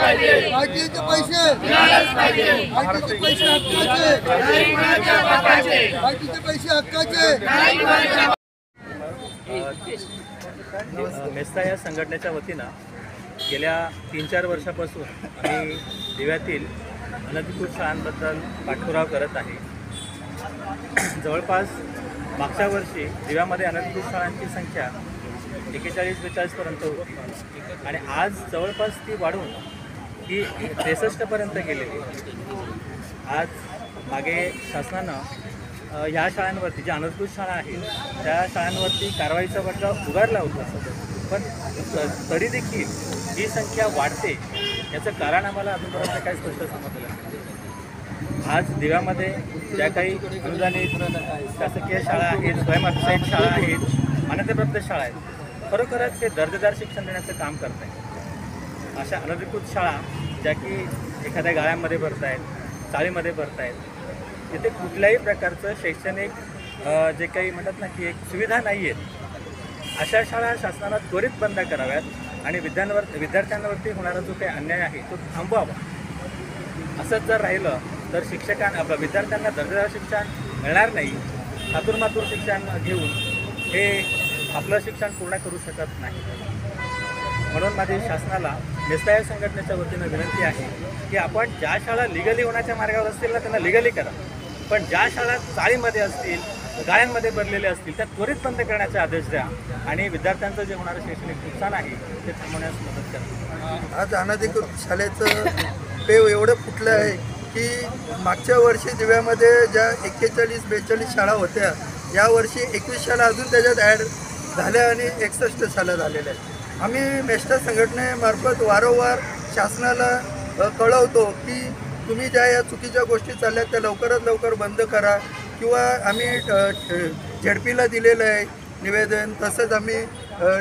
आयटीचे पैसे आयटीचे पैसे हक्काचे आयटीचे पैसे हक्काचे। मेस्ता या संघटनेच्या वतीनं गेल्या 3-4 वर्षापासून आम्ही दिव्यातील अनधिकृत शाळांबद्दल पाठपुरावा करत आहे। जवळपास मागच्या वर्षी दिव्यामध्ये अनधिकृत शाळांची संख्या 41-42 पर्यंत होती आणि आज जवळपास ती वाढून ही 63 पर्यंत गेलेली। आज मागे शासनानं ह्या शाळांवरती ज्या अनधिकृत शाळा आहेत त्या शाळांवरती कारवाईचा बडगा उगारला होता, पण तरी देखील ही संख्या वाढते याचं कारण आम्हाला अजूनपर्यंत काही स्पष्ट समजलं नाही। आज दिव्यामध्ये ज्या काही अनुदानित शासकीय शाळा आहेत, स्वयंअर्थसहाय्यित शाळा आहेत, मान्यताप्राप्त शाळा आहेत, खरोखरच हे दर्जेदार शिक्षण देण्याचं काम करत आहेत। अशा अनधिकृत शाळा ज्या की एखाद्या गाळ्यामध्ये भरत आहेत, चाळीमध्ये भरत आहेत, तिथे कुठल्याही प्रकारचं शैक्षणिक जे काही म्हणतात ना की एक सुविधा नाही आहेत, अशा शाळा शासनाला त्वरित बंद कराव्यात आणि विद्यार्थ्यांवरती होणारा जो काही अन्याय आहे तो थांबवावा। असंच जर राहिलं तर विद्यार्थ्यांना दर्जेदार शिक्षण मिळणार नाही, हातूरमातूर शिक्षण घेऊन हे आपलं शिक्षण पूर्ण करू शकत नाही। म्हणून माझी शासनाला मेस्ता या संघटनेच्या वतीनं विनंती आहे की आपण ज्या शाळा लिगली होण्याच्या मार्गावर असतील ना त्यांना लिगली करा, पण ज्या शाळा चाळीमध्ये असतील, गाळ्यांमध्ये भरलेले असतील त्या त्वरित बंद करण्याचे आदेश द्या आणि विद्यार्थ्यांचं जे होणारं शैक्षणिक नुकसान आहे ते थांबवण्यास मदत करा। आज अनधिकृत शाळेचं पेव एवढं फुटलं आहे की मागच्या वर्षी दिव्यामध्ये ज्या 41-42 शाळा होत्या, यावर्षी 21 शाळा अजून त्याच्यात ॲड झाल्या आणि 61 शाळा झालेल्या आहेत। आम्ही मेस्ता संघटनेमार्फत वारंवार शासनाला कळवतो की तुम्ही ज्या या चुकीच्या गोष्टी चालल्यात त्या लवकरात लवकर बंद करा, किंवा आम्ही झेडपीला दिलेलं आहे निवेदन, तसंच आम्ही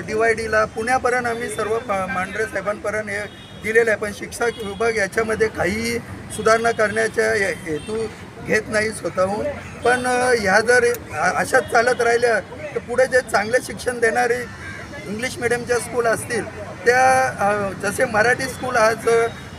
DYDला पुण्यापर्यंत आम्ही सर्व मांढरे साहेबांपर्यंत हे दिलेलं आहे, पण शिक्षा विभाग याच्यामध्ये काहीही सुधारणा करण्याच्या हेतू घेत नाही स्वतःहून। पण ह्या जर अशाच चालत राहिल्या तर पुढे जे चांगले शिक्षण देणारे इंग्लिश मिडियमच्या स्कूल असतील त्या जसे मराठी स्कूल आज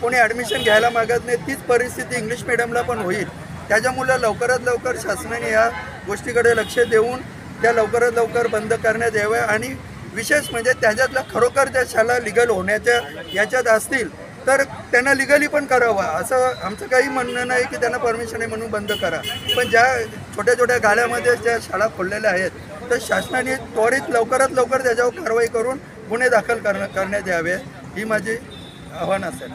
कोणी ॲडमिशन घ्यायला मागत नाही, तीच परिस्थिती इंग्लिश मिडियमला पण होईल। त्याच्यामुळे लवकरात लवकर शासनाने या गोष्टीकडे लक्ष देऊन त्या लवकरात लवकर बंद करण्यात याव्या आणि विशेष म्हणजे त्याच्यातल्या खरोखर ज्या शाळा लिगल होण्याच्या याच्यात असतील तर त्यांना लिगली पण करावं, असं आमचं काही म्हणणं नाही की त्यांना परमिशन आहे म्हणून बंद करा, पण ज्या छोट्या छोट्या गाळ्यामध्ये ज्या शाळा खोललेल्या आहेत तर शासनाने त्वरित लवकरात लवकर त्याच्यावर कारवाई करून गुन्हे दाखल करण्यात यावे, ही माझी आव्हान असेल।